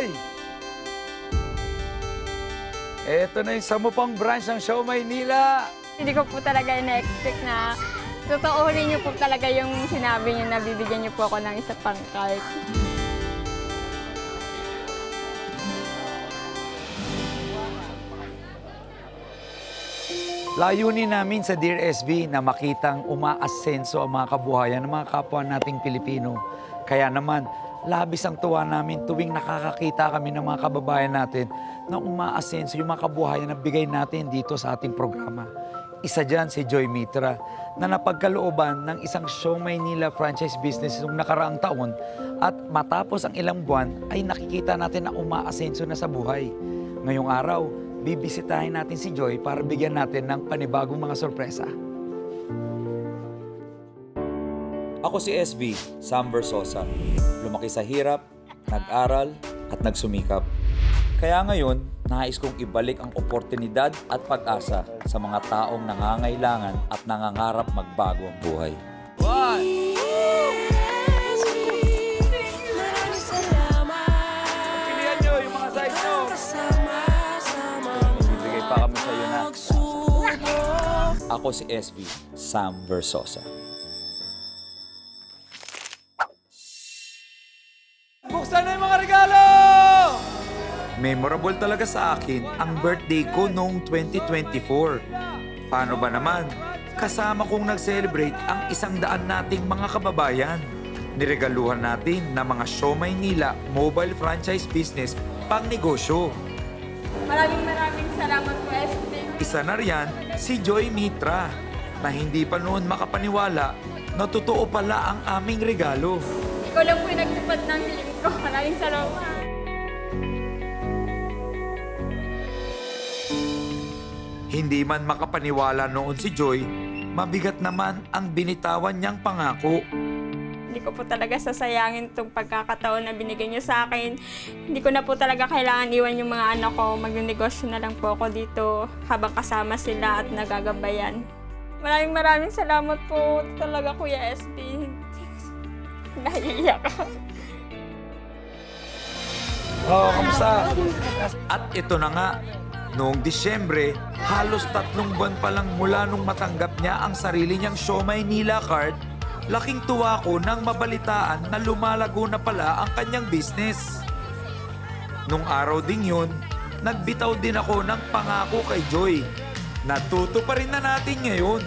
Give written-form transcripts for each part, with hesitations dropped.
Joy! Ito na yung 10 pang branch ng Show Maynila. Hindi ko po talaga ina-expect na totoorin niyo po talaga yung sinabi niyo na bibigyan niyo po ako ng isa pang card. Layunin namin sa Dear SB na makitang umaasenso ang mga kabuhayan ng mga kapwa nating Pilipino. Kaya naman, labis ang tuwa namin tuwing nakakakita kami ng mga kababayan natin na umaasenso yung mga kabuhayan na bigay natin dito sa ating programa. Isa dyan si Joy Mitra na napagkalooban ng isang Show Maynila franchise business noong nakaraang taon at matapos ang ilang buwan ay nakikita natin na umaasenso na sa buhay. Ngayong araw, bibisitahin natin si Joy para bigyan natin ng panibagong mga sorpresa. Ako si SB, Sam Versosa. Lumaki sa hirap, nag-aral at nagsumikap. Kaya ngayon, nais kong ibalik ang oportunidad at pag-asa sa mga taong nangangailangan at nangangarap magbago ang buhay. Pilihan nyo yung mga size nyo. Bibigay pa kami sa'yo na. Ako si SB, Sam Versosa. Buksan na yung mga regalo! Memorable talaga sa akin ang birthday ko noong 2024. Paano ba naman? Kasama kong nag-celebrate ang 100 nating mga kababayan. Niregaluhan natin ng mga Show Maynila mobile franchise business pang negosyo. Maraming salamat po, SB. Isa na riyan si Joy Mitra na hindi pa noon makapaniwala na totoo pala ang aming regalo. Ikaw lang po yung nagtupad ng hiling ko. Maraming salamat. Hindi man makapaniwala noon si Joy, mabigat naman ang binitawan niyang pangako. Hindi ko po talaga sasayangin itong pagkakataon na binigay niyo sa akin. Hindi ko na po talaga kailangan iwan yung mga anak ko. Magnegosyo na lang po ako dito habang kasama sila at nagagabayan. Maraming salamat po talaga, Kuya SB. Nahiiyak ako. Oh, kamusta? At ito na nga, noong Disyembre, halos 3 buwan pa lang mula nung matanggap niya ang sarili niyang Show Maynila card, laking tuwa ko nang mabalitaan na lumalago na pala ang kanyang business. Nung araw ding yun, nagbitaw din ako ng pangako kay Joy. Natuto pa rin na natin ngayon.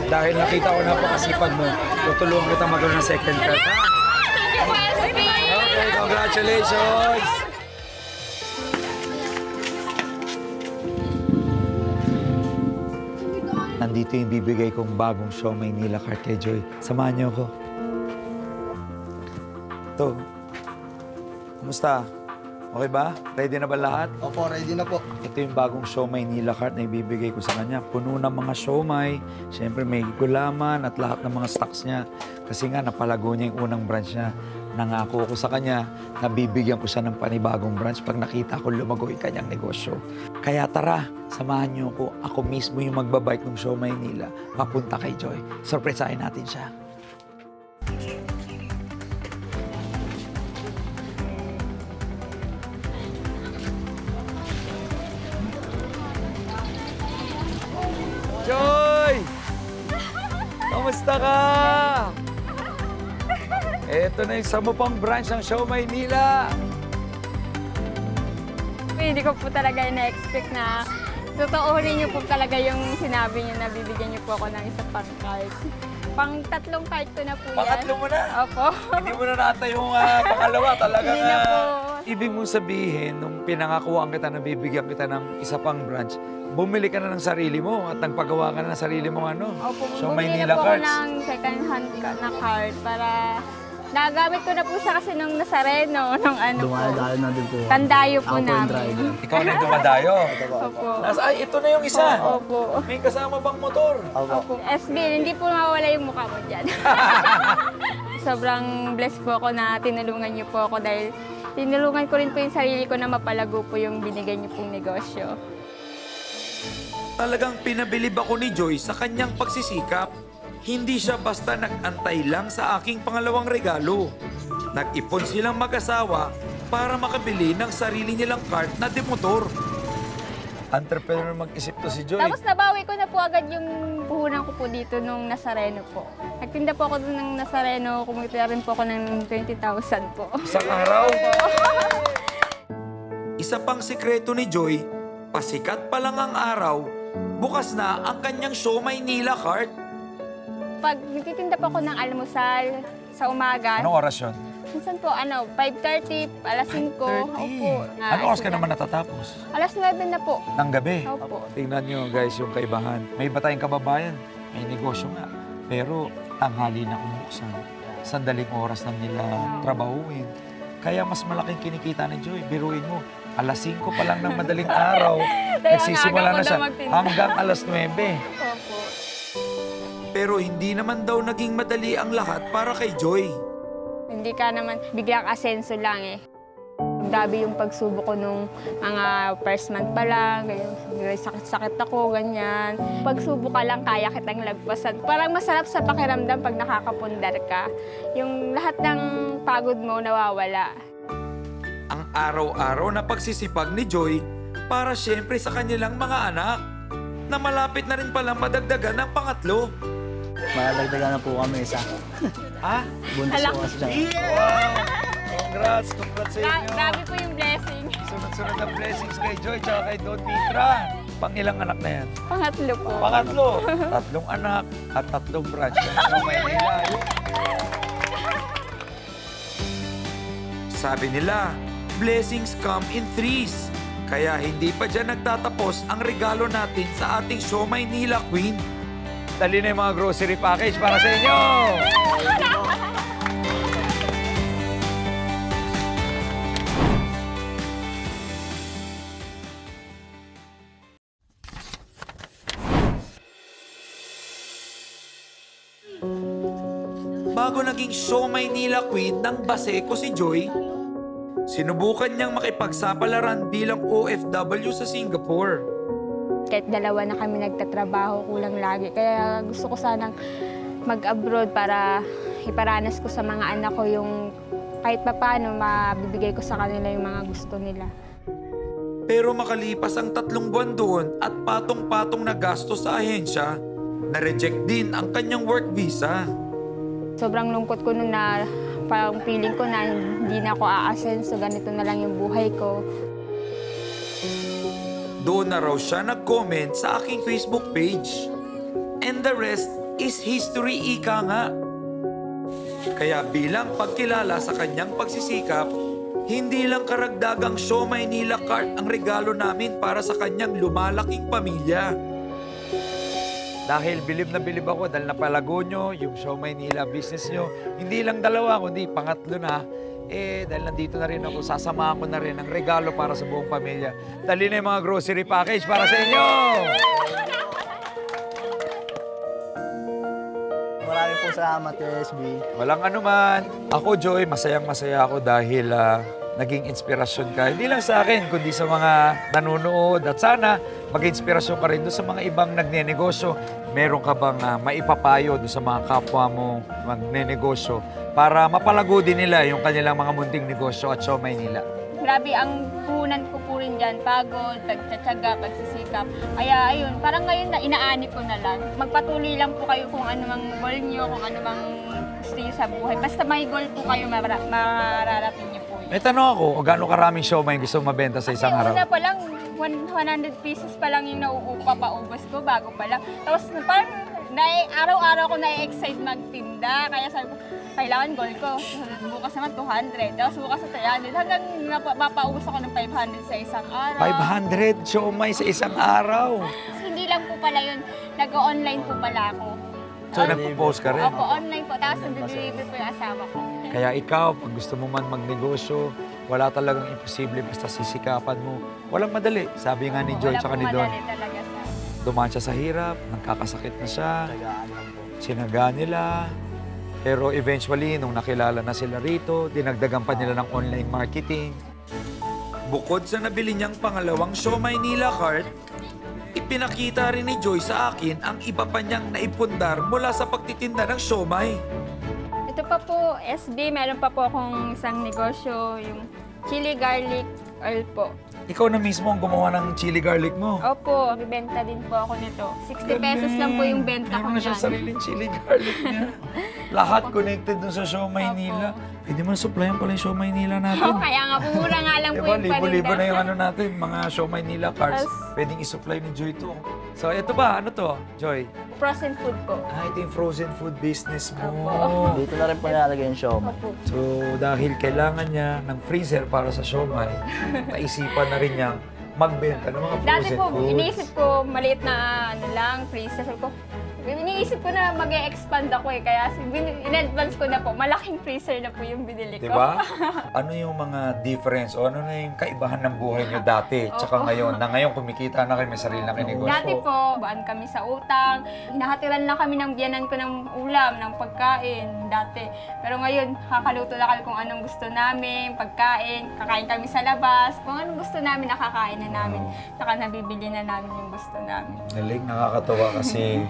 Dahil nakita ko napakasipag mo, tutulungan kita magkaroon ng second card, ha? Okay, congratulations! Nandito yung bibigay kong bagong Show Maynila card kay Joy. Samahan niyo ako. Ito. Kumusta? Okay ba? Ready na ba lahat? Opo, ready na po. Ito yung bagong Show Maynila card na ibibigay ko sa kanya. Puno ng mga siomai. Siyempre may gulaman at lahat ng mga stocks niya. Kasi nga napalago niya yung unang branch niya. Nangako ako sa kanya na bibigyan ko siya ng panibagong branch pag nakita ko lumago yung kanyang negosyo. Kaya tara, samahan niyo ako. Ako mismo yung magbabike ng Show Maynila papunta kay Joy. Surpresahin natin siya. Joy! Kamusta ka? Ito na yung 10 pang branch ng Show Maynila. Hindi ko po talaga ina-expect na totoorin niyo po talaga yung sinabi niyo na bibigyan niyo po ako ng isa pang card. Pang 3 card ko na po yan. Pangatlo mo na? Opo. Hindi mo na nata yung pangalawa. Talaga Hindi na po. Ibig mong sabihin, nung pinangakuan kita na bibigyan kita ng isa pang branch, bumili ka na ng sarili mo at nagpagawa ka na ng sarili mong Opo, Show bumili Maynila na po ako cards. ng second hand na card para nagamit ko na po siya kasi nung Nazareno, nung ano po. Dumadayo na din po. Tandayo po Ako po yung namin. driver. Ikaw na yung dumadayo. Opo. Ay, ito na yung isa. Opo. May kasama bang motor? Opo. SB, hindi po mawala yung mukha mo dyan. Sobrang blessed po ako na tinulungan niyo po ako dahil tinulungan ko rin po yung sarili ko na mapalago po yung binigay niyo pong negosyo. Talagang pinabilib ako ni Joy sa kanyang pagsisikap. Hindi siya basta nag-antay lang sa aking pangalawang regalo. Nag-ipon silang mag-asawa para makabili ng sarili nilang cart na demotor. Entrepreneur mag-isip to si Joy. Tapos nabawi ko na po agad yung puhunan ko po dito nung Nazareno po. Nagtinda po ako doon ng Nazareno, kumita rin po ako ng 20,000 po. Isang araw. Isa pang sikreto ni Joy, pasikat pa lang ang araw, bukas na ang kanyang Siomai Nila cart. Pag nagtitinda po ako ng almusal sa umaga, Anong oras yun? minsan po 5:30, alas 5. 5:30. Opo. Anong oras ka naman natatapos? Alas 9 na po. Ng gabi. Opo. Tingnan nyo guys yung kaibahan. May iba tayong kababayan, may negosyo nga. Pero tanghali na kumuksan. Sandaling oras lang nila trabahuin. Kaya mas malaking kinikita ni Joy. Biruin mo, alas 5 pa lang ng madaling araw. Nagsisimula na siya hanggang alas 9. Opo. Pero hindi naman daw naging madali ang lahat para kay Joy. Hindi ka naman biglang asenso lang eh. Grabe yung pagsubok ko nung mga first month pa lang, ganyan, sakit-sakit ako, ganyan. Pagsubok ka lang, kaya kitang lagpasan. Parang masarap sa pakiramdam pag nakakapundar ka. Yung lahat ng pagod mo nawawala. Ang araw-araw na pagsisipag ni Joy para siyempre sa kanilang mga anak na malapit na rin palang madagdagan ng pangatlo. Madagdagan na po kami isa. Ha? Buntis Alam. po kasi siya. Wow! Congrats! Congrats sa inyo! Grabe po yung blessing. Sunod-sunod ang blessings kay Joy tsaka kay Don Mitra. Pang-ilang anak na yan? Pangatlo po. Pangatlo. 3 anak at 3 branch ng Siomai Nila. Sabi nila, blessings come in threes. Kaya hindi pa dyan nagtatapos ang regalo natin sa ating Siomai Nila Queen. Dali na yung mga grocery package para sa inyo! Bago naging Siomai Nila Queen ng Baseco si Joy, sinubukan niyang makipagsapalaran bilang OFW sa Singapore. Kahit dalawa na kami nagtatrabaho, kulang lagi. Kaya gusto ko sanang mag-abroad para iparanas ko sa mga anak ko yung kahit papaano mabibigay ko sa kanila yung mga gusto nila. Pero makalipas ang 3 buwan doon at patong-patong na gasto sa ahensya, na-reject din ang kanyang work visa. Sobrang lungkot ko nun na parang feeling ko na hindi na ako aasenso, ganito na lang yung buhay ko. Doon na raw siya nag-comment sa aking Facebook page. And the rest is history, ika nga. Kaya bilang pagkilala sa kanyang pagsisikap, hindi lang karagdagang Siomai Nila cart ang regalo namin para sa kanyang lumalaking pamilya. Dahil bilib na bilib ako, dahil napalago nyo, yung Siomai Nila business nyo, hindi lang 2, kundi pangatlo na, dahil nandito na rin ako, sasamahan ko na rin ang regalo para sa buong pamilya. Dali na yung mga grocery package para sa inyo! Maraming po salamat, SB. Walang anuman. Ako, Joy, masayang-masaya ako dahil naging inspirasyon ka. Hindi lang sa akin, kundi sa mga nanonood. At sana, mag-inspirasyon ka rin doon sa mga ibang nagnenegosyo. Meron ka bang maipapayo doon sa mga kapwa mo magnenegosyo para mapalago din nila yung kanilang mga munting negosyo at Siomai Nila? Grabe, ang puhunan ko po rin dyan, pagod, pagtsatsaga, pagsisikap. Kaya ayun, parang ngayon na inaani ko na lang. Magpatuloy lang po kayo kung ano mang goal nyo, kung ano mang gusto nyo sa buhay. Basta may goal po kayo, mararating nyo po yun. May tanong ako, o gaano karaming siomai gusto mo mabenta sa isang araw? Una pa lang, 100 pesos pa lang yung nauupa paubos ko bago pa lang. Tapos parang araw-araw ko na-excite magtinda. Kaya sabi ko, kailangan goal ko. Bukas naman 200. Tapos bukas sa 300. Hanggang mapaubos ako ng 500 sa isang araw. 500 siomai sa isang araw. Tapos hindi lang po pala yun. Nag-online po pala ako. So, nagpo-post ka rin? Opo, online po. Tapos nag-deliver po yung asawa ko. Kaya ikaw, pag gusto mo man magnegosyo, wala talagang imposible basta sisikapan mo. Walang madali. Sabi nga ni Joy Wala tsaka pong ni Don. madali talaga sa... Dumaan siya sa hirap, nagkakasakit na siya, Tagaan lang po. sinaga nila. Pero eventually, nung nakilala na sila rito, dinagdagan pa nila ng online marketing. Bukod sa nabili niyang pangalawang Siomai Nila cart, ipinakita rin ni Joy sa akin ang iba pa niyang naipundar mula sa pagtitinda ng siomai. Ito pa po, SB, meron pa po akong isang negosyo, yung Chili garlic oil po. Ikaw na mismo ang gumawa ng chili garlic mo. Opo, bibenta din po ako nito. 60 pesos lang po yung benta ko Meron na siya niyan. sariling chili garlic niya. Lahat connected dun sa Show Maynila. Pwede mo na-supplyan pala yung Show Maynila natin. Oh, kaya nga po, mura nga lang po Diba, yung libo-libo na paninda. yung ano natin, mga Show Maynila cards. Yes. Pwedeng isupply ni Joy to. So, ito ba? Ano to, Joy? Frozen food po. Ito yung frozen food business mo. Opo. Dito na rin po nilalagay yung siomay. Opo. So, dahil kailangan niya ng freezer para sa siomay, naisipan na rin niyang magbenta ng mga Dati frozen po, foods. iniisip ko, maliit na ano lang, freezer ko. Iniisip ko na mag-e-expand ako eh, kaya in-advance ko na po, malaking freezer na po yung binili ko. Diba? Ano yung mga difference o ano na yung kaibahan ng buhay niyo dati tsaka ngayon? Na ngayon kumikita na kayo, may sarili na kayo negosyo. Dati po, baan kami sa utang, hinahatiran lang kami ng biyanan ko ng ulam, ng pagkain, dati. Pero ngayon, kakaluto na kami kung anong gusto namin, pagkain, kakain kami sa labas, kung anong gusto namin, nakakain na namin, saka nabibili na namin yung gusto namin. Galing, nakakatawa kasi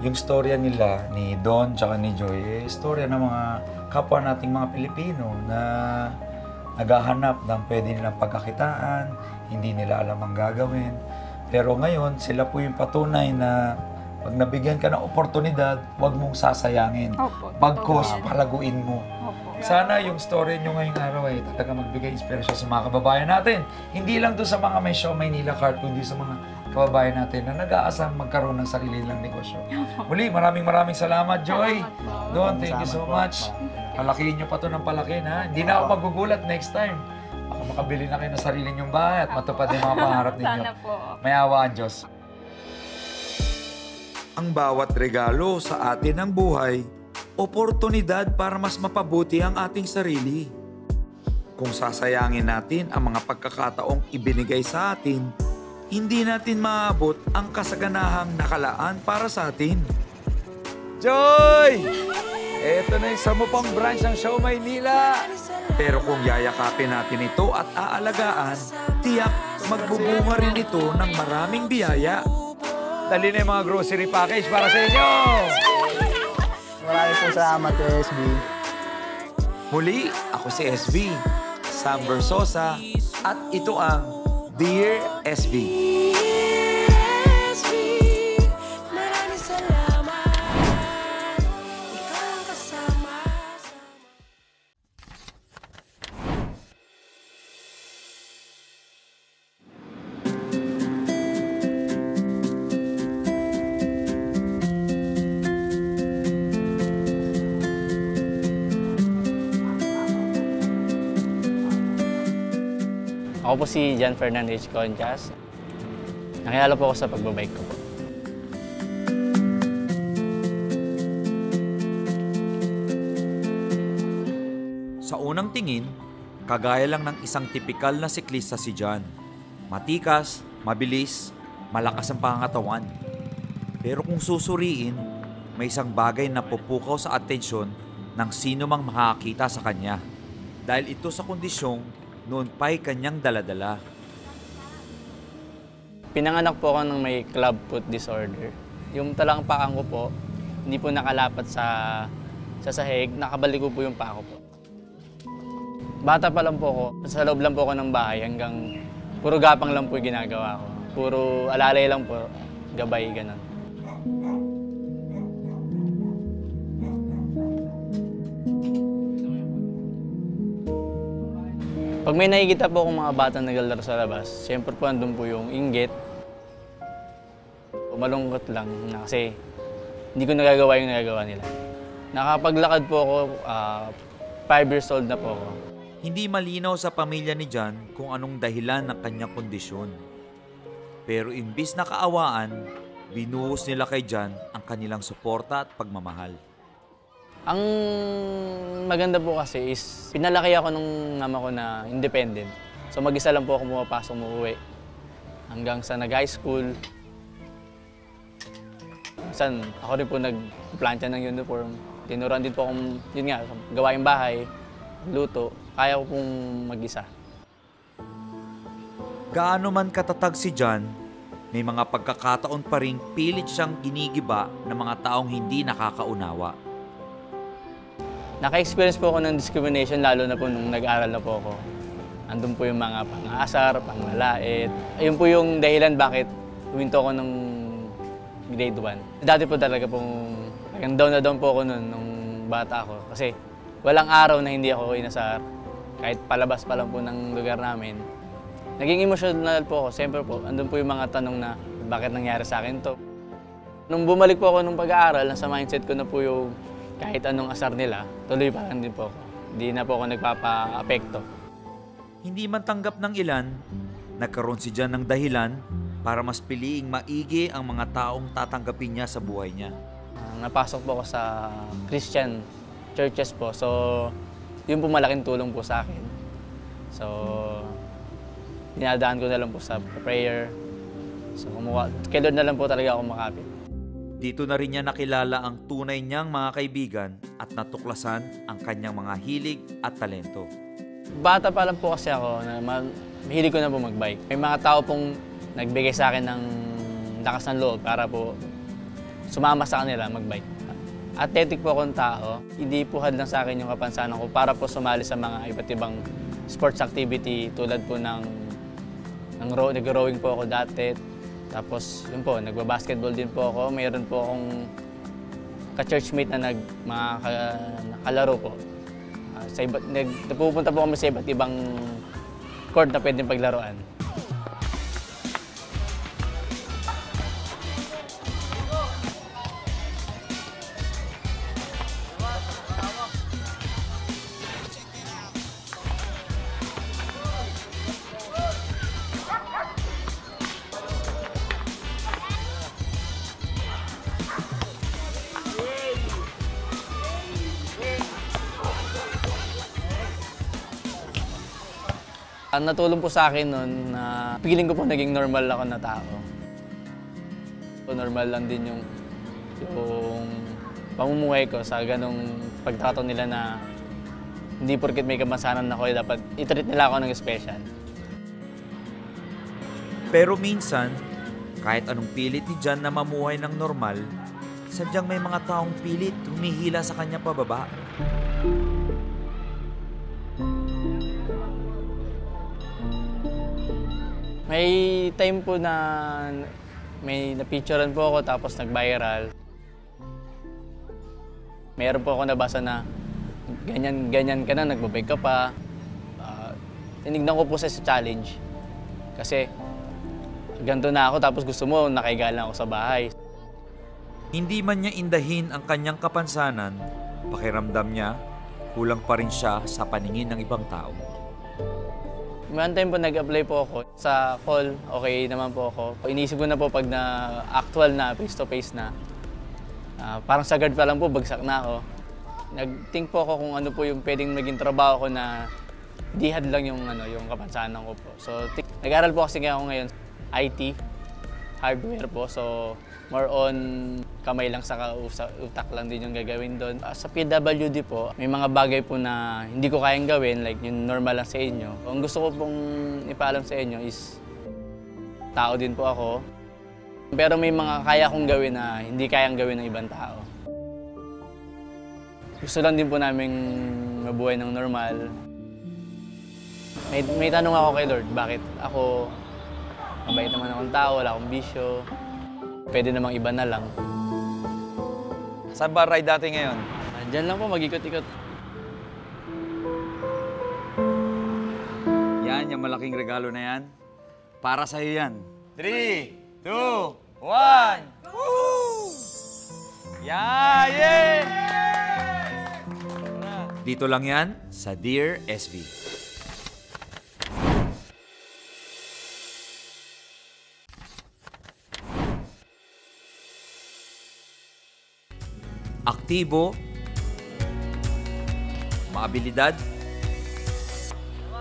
yung storya nila ni Don tsaka ni Joy, storya ng mga kapwa nating mga Pilipino na naghahanap ng pwede nilang pagkakitaan, hindi nila alam ang gagawin. Pero ngayon, sila po yung patunay na pag nabigyan ka ng oportunidad, huwag mong sasayangin. Opo. Bagkos, palaguin mo. Opo. Sana yung story nyo ngayong araw ay talaga magbigay inspirasyon sa mga kababayan natin. Hindi lang doon sa mga may Show Maynila card, kundi sa mga kababayan natin na nag-aasang magkaroon ng sarili nilang negosyo. Muli, maraming salamat, Joy. Don, thank you so much. Palakihin nyo pa to ng palakin, ha? Hindi na ako magugulat next time. Baka makabili na kayo ng sarili nyong bahay at matupad yung mga pangarap ninyo. Sana po. May awa ang Diyos. Ang bawat regalo sa atin ng buhay, oportunidad para mas mapabuti ang ating sarili. Kung sasayangin natin ang mga pagkakataong ibinigay sa atin, hindi natin maabot ang kasaganahang nakalaan para sa atin. Joy! Ito na yung 10 pang branch ng Show Maynila. Pero kung yayakapin natin ito at aalagaan, tiyak magbubunga rin ito ng maraming biyaya. Dali na yung mga grocery package para sa inyo! Maraming po salamat, SB. Muli, ako si SB, Sam Versosa, at ito ang Dear SB. Maraming salamat. Ikaw ang kasama. Ako po si John Fernandez Conchas. Nakilala po ako sa pagbabike ko po. Sa unang tingin, kagaya lang ng isang tipikal na siklista si John. Matikas, mabilis, malakas ang pangangatawan. Pero kung susuriin, may isang bagay na pupukaw sa atensyon ng sino mang makakita sa kanya. Dahil ito sa kondisyong noon pa'y kanyang daladala. Pinanganak po ako ng may club foot disorder. Yung talang pakang ko po, hindi po nakalapat sa sahig, nakabaliko po yung paa ko po. Bata pa lang po ako, sa loob lang po ako ng bahay hanggang puro gapang lang po yung ginagawa ko. Puro alalay lang po, gabay, ganun. Pag may nakikita po akong mga bata naglalaro sa labas, siyempre po andun po yung inggit. Malungkot lang na kasi hindi ko nagagawa yung nagagawa nila. Nakapaglakad po ako, 5 years old na po ako. Hindi malinaw sa pamilya ni John kung anong dahilan ng kanyang kondisyon. Pero imbis na kaawaan, binuhos nila kay John ang kanilang suporta at pagmamahal. Ang maganda po kasi is pinalaki ako nung mama ko na independent. So mag-isa lang po ako pumapasok, umuwi. Hanggang sa nag-high school. Minsan ako rin po nagplantya ng uniform. Tinuruan din po akong, yun nga, gawaing bahay, luto. Kaya ko pong mag-isa. Gaano man katatag si John, may mga pagkakataon pa ring pilit siyang ginigiba ng mga taong hindi nakakaunawa. Naka-experience po ako ng discrimination lalo na po nung nag-aral na po ako. Andun po yung mga pang-aasar, panglalait. Ayun po yung dahilan bakit huminto ako nung grade 1. Dati po talaga pong down na down po ako noon nung bata ako. Kasi walang araw na hindi ako inasar. Kahit palabas pa lang po ng lugar namin. Naging emotional po ako. Siyempre po, andun po yung mga tanong na bakit nangyari sa akin to. Nung bumalik po ako nung pag-aaral, nasa mindset ko na po yung kahit anong asar nila, tuloy pa lang din po ako. Hindi na po ako nagpapa-apekto. Hindi man tanggap ng ilan, nagkaroon si Jan ng dahilan para mas piliing maigi ang mga taong tatanggapin niya sa buhay niya. Napasok po ako sa Christian churches po. So, yun po malaking tulong po sa akin. So, dinadaan ko na lang po sa prayer. So, kay Lord na lang po talaga ako makapit. Dito na rin niya nakilala ang tunay niyang mga kaibigan at natuklasan ang kanyang mga hilig at talento. Bata pa lang po kasi ako na mahilig ko na po mag-bike. May mga tao pong nagbigay sa akin ng lakas ng loob para po sumama sa kanila mag-bike. Athletic po akong tao. Hindi po hadlang sa akin yung kapansanan ko para po sumali sa mga iba't ibang sports activity tulad po nag-rowing po ako dati. Tapos yun po, nagba-basketball din po ako. Mayroon po akong ka-churchmate na nakalaro po. Napupunta po kami sa iba't ibang court na pwedeng paglaruan. Ang natulong po sa akin noon na feeling ko po naging normal ako na tao. Normal lang din yung pamumuhay ko sa ganong pagtrato nila na hindi porket may kapansanan ako, dapat i-treat nila ako ng special. Pero minsan, kahit anong pilit ni Jan na mamuhay ng normal, sadyang may mga taong pilit humihila sa kanya pababa. May time po na may napicturean po ako tapos nag-viral. Meron po ako nabasa na ganyan ka na, nagbabike ka pa. Tinignan ko po sa challenge. Kasi ganito na ako tapos gusto mo nakaiga lang ako sa bahay. Hindi man niya indahin ang kanyang kapansanan, pakiramdam niya, kulang pa rin siya sa paningin ng ibang tao. One time po nag-apply po ako sa call, okay naman po ako. Iniisip ko na po pag na actual na, face-to-face na, parang sagad pa lang po, bagsak na ako. Nag-think po ako kung ano po yung pwedeng maging trabaho ko na di hadlang yung kapansanan ko po. So, nag-aral po kasi ako ngayon, IT, hardware po. So, more on kamay lang sa utak lang din yung gagawin doon. Sa PWD po, may mga bagay po na hindi ko kayang gawin, like yung normal lang sa inyo. Ang gusto ko pong ipaalam sa inyo is, tao din po ako. Pero may mga kaya kong gawin na hindi kayang gawin ng ibang tao. Gusto lang din po namin mabuhay ng normal. May tanong ako kay Lord, bakit ako, mabait naman akong tao, wala akong bisyo. Pwede namang iba na lang. Saan ba ride dati ngayon? Diyan lang po, mag-ikot-ikot. Yan, yung malaking regalo na yan. Para sa'yo yan. 3, 2, 1! Woo! Yeah! Dito lang yan sa Dear SV. Aktibo, maabilidad,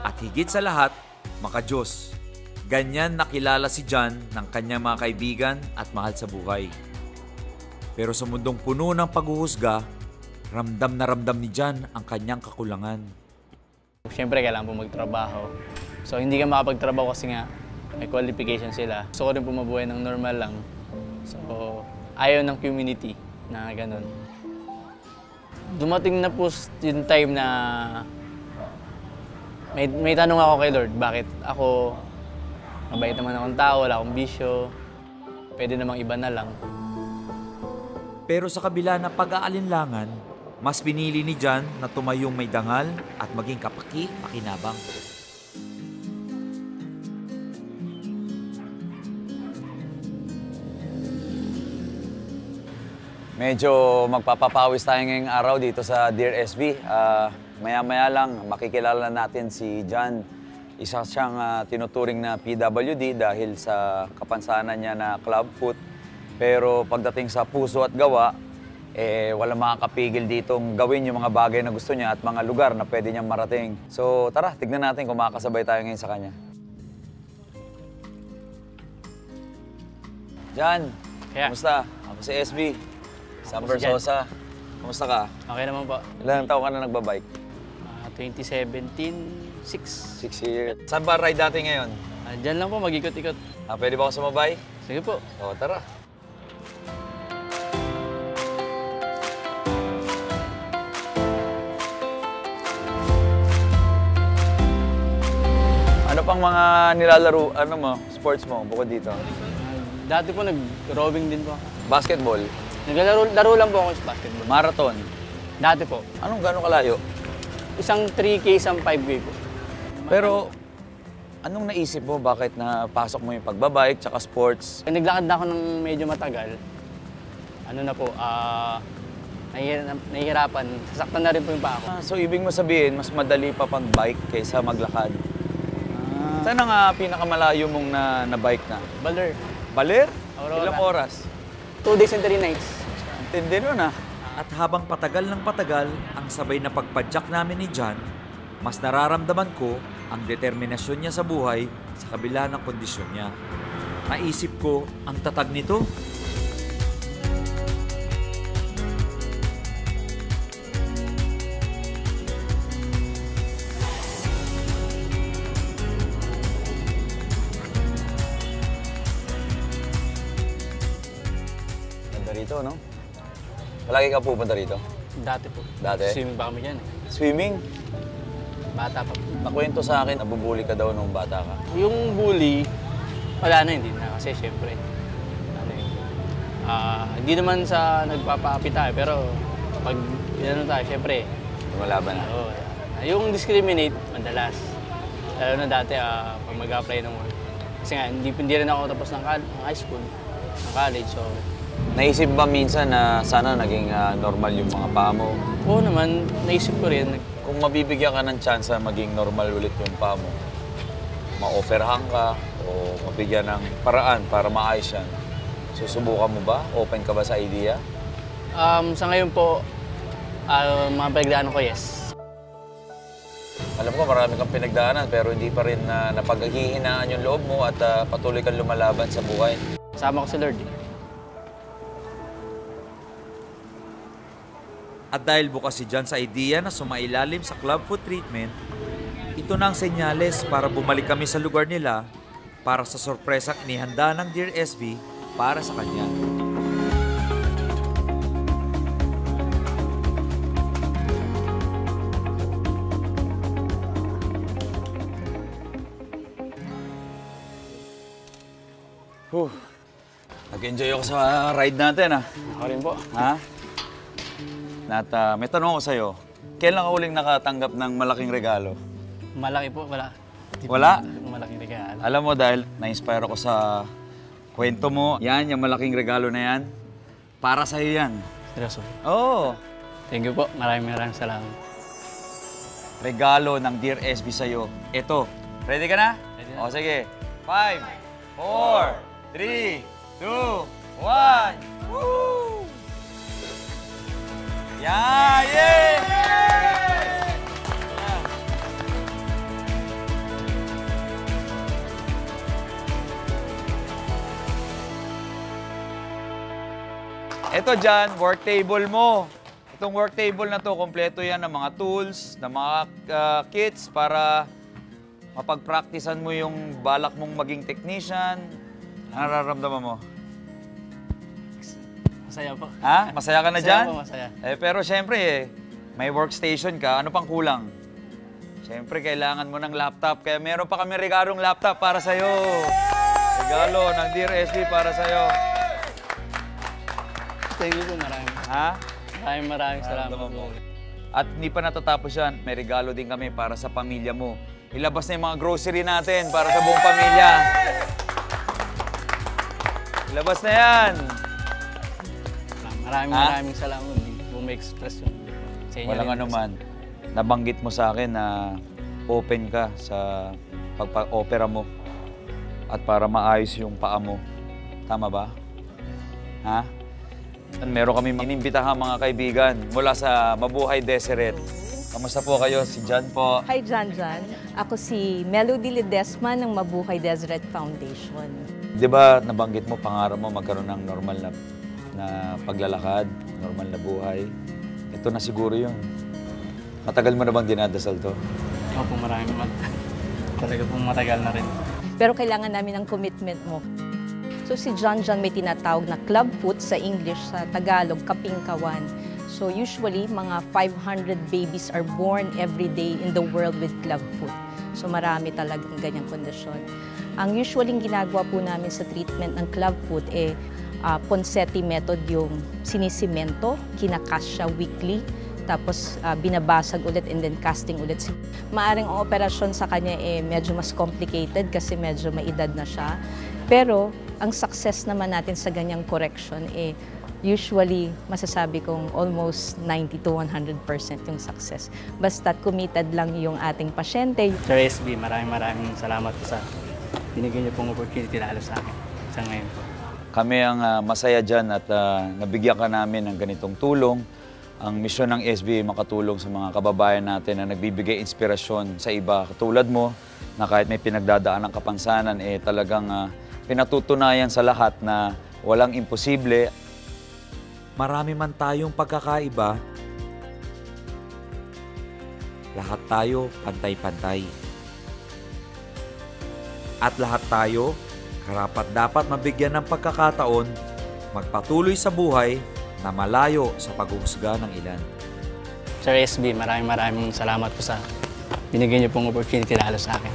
at higit sa lahat, makadiyos. Ganyan nakilala si Jan ng kanyang mga kaibigan at mahal sa buhay. Pero sa mundong puno ng paghuhusga, ramdam na ramdam ni Jan ang kanyang kakulangan. Siyempre, kailangan po magtrabaho. So, hindi ka makapagtrabaho kasi nga may qualification sila. Gusto ko rin po mabuhay ng normal lang. So, ayaw ng community na ganun. Dumating na po yung time na May tanong ako kay Lord, bakit ako, mabait naman akong tao, wala akong bisyo, pwede namang iba na lang. Pero sa kabila ng pag-aalinlangan, mas pinili ni John na tumayong may dangal at maging kapaki-pakinabang. Medyo magpapapawis tayo ngayong araw dito sa Dear SB. Maya-maya lang makikilala natin si John. Isa siyang tinuturing na PWD dahil sa kapansanan niya na club foot. Pero pagdating sa puso at gawa, wala makakapigil ditong gawin yung mga bagay na gusto niya at mga lugar na pwede niyang marating. So tara, tignan natin kung makakasabay tayo ngayon sa kanya. John, Kaya. kumusta? Ako si SB. Sam Versosa. Kumusta ka? Okay naman po. Ilang taon ka na nagbabike? 2017, 6. 6 years. Saan ba ride natin ngayon? Diyan lang po, mag-ikot-ikot. Pwede ba ako sumabay? Sige po. O, tara. Ano pang mga nilalaro, sports mo bukod dito? Dati po, nag-rowing din po ako. Basketball, Laro lang po ako sa basketball. marathon. Dati po. Gano'ng kalayo? Isang 3K, isang 5K po. Pero, anong naisip mo? Bakit napasok mo yung pagbabike tsaka sports? Naglakad na ako ng medyo matagal. Nahihirapan. Sasaktan na rin po yung paa ko. So, ibig mo sabihin, mas madali pa pang bike kaysa maglakad? Saan ang pinakamalayo mong na-bike na? Baler. Baler? Aurora. Ilang oras? 2 days and 3 nights. Tindi nun At habang patagal ng patagal ang sabay na pagpadyak namin ni John, mas nararamdaman ko ang determinasyon niya sa buhay sa kabila ng kondisyon niya. Naisip ko, ang tatag nito. Ganda rito, no? Palagi ka pupunta rito? Dati po. Dati? Swimming pa kami dyan eh. Swimming? Bata pa po. Nakwento sa akin, nabubuli ka daw nung bata ka. Yung bully, wala na, hindi na. Kasi syempre, hindi naman sa nagpapapita pero pag tayo, syempre, Lumalaban na. yung discriminate, madalas. Lalo na dati, pag mag-apply ng work. Kasi nga, hindi rin ako tapos ng high school, ng college, so... Naisip ba minsan na sana naging normal yung mga paa mo? Oo naman, naisip ko rin. Kung mabibigyan ka ng chance na maging normal ulit yung paa mo, ma-offerhan ka o mabigyan ng paraan para maayos yan, susubukan mo ba? Open ka ba sa idea? Sa ngayon po, mga pinagdaanan ko, yes. Alam ko marami kang pinagdaanan pero hindi pa rin napaghihinaan yung loob mo at patuloy kang lumalaban sa buhay. Kasama ko si Lord. At dahil bukas si John sa idea na sumailalim sa club foot treatment, ito na ang senyales para bumalik kami sa lugar nila para sa sorpresang inihanda ng Dear SB para sa kanya. Nag-enjoy ako sa ride natin Ako rin po. Ha? At may tanong ako sa'yo. Kailan ka uling nakatanggap ng malaking regalo? Malaki po, wala. Wala? Malaking regalo. Alam mo dahil na-inspire ako sa kwento mo. Yan, yung malaking regalo na yan. Para sa'yo yan. Seryoso. Oo. Thank you po. Maraming salamat. Regalo ng Dear SB sa'yo. Ito. Ready ka na? Ready na. O sige. 5, 4, 3, 2, 1. Woo! Yeah! Yay! Ito dyan, work table mo. Itong work table na to, kompleto yan ng mga tools, ng mga kits para mapag-practicean mo yung balak mong maging technician. Ano nararamdaman mo? Masaya po. Ha? Masaya ka na Masaya dyan? po, masaya. Pero syempre, may workstation ka. Ano pang kulang? Siyempre, kailangan mo ng laptop. Kaya meron pa kami regalong laptop para sa'yo. Regalo ng Dear SB para sa'yo. Thank you po, maraming. Ha? Maraming salamat Naramdaman po. mo. At hindi pa natatapos yan. May regalo din kami para sa pamilya mo. Ilabas na yung mga grocery natin para sa buong pamilya. Ilabas na yan. Maraming salamat. Hindi po ma-express yung sa inyo. Walang rin. anuman. Nabanggit mo sa akin na open ka sa pagpa-opera mo at para maayos yung paa mo. Tama ba? Ha? Meron kami inimbitahan mga kaibigan mula sa Mabuhay Deseret. Kamusta po kayo? Si John po. Hi, Jan. Ako si Melody Ledesma ng Mabuhay Deseret Foundation. Di ba nabanggit mo, pangarap mo magkaroon ng normal na paglalakad, normal na buhay? Ito na siguro yun. Matagal mo na bang dinadasal to? Opo, talaga pong matagal na rin. Pero kailangan namin ng commitment mo. So si John may tinatawag na clubfoot sa English, sa Tagalog, kapingkawan. So usually, mga 500 babies are born every day in the world with clubfoot. So marami talagang ganyang kondisyon. Ang usually ginagawa po namin sa treatment ng clubfoot Ponseti method, yung sinisimento, kinakas siya weekly, tapos binabasag ulit and then casting ulit. Maaring ang operasyon sa kanya medyo mas complicated kasi medyo may edad na siya. Pero ang success naman natin sa ganyang correction usually masasabi kong almost 90 to 100% yung success. Basta't committed lang yung ating pasyente. Sir SB, maraming salamat po sa binigyan niyo pong opportunity lalo sa akin sa ngayon po. Kami ang masaya dyan at nabigyan ka namin ng ganitong tulong. Ang misyon ng SB makatulong sa mga kababayan natin na nagbibigay inspirasyon sa iba. Katulad mo, na kahit may pinagdadaan ng kapansanan, talagang pinatutunayan sa lahat na walang imposible. Marami man tayong pagkakaiba, lahat tayo pantay-pantay. At lahat tayo karapat-dapat mabigyan ng pagkakataon magpatuloy sa buhay na malayo sa paghuhusga ng ilan. Sir SB, maraming salamat po sa binigyan niyo pong opportunity lalo sa akin.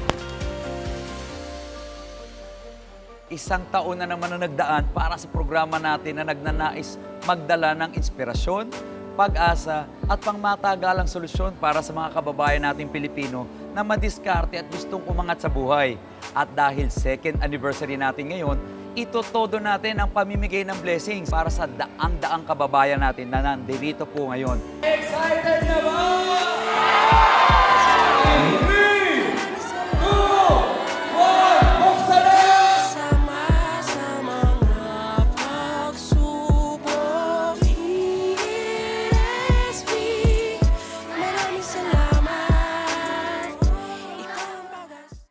Isang taon na naman na nagdaan para sa programa natin na nagnanais magdala ng inspirasyon, pag-asa at pangmatagalang solusyon para sa mga kababayan nating Pilipino na madiskarte at gustong umangat sa buhay. At dahil second anniversary natin ngayon, itotodo natin ang pamimigay ng blessings para sa daang-daang kababayan natin na nandito po ngayon. Excited na ba?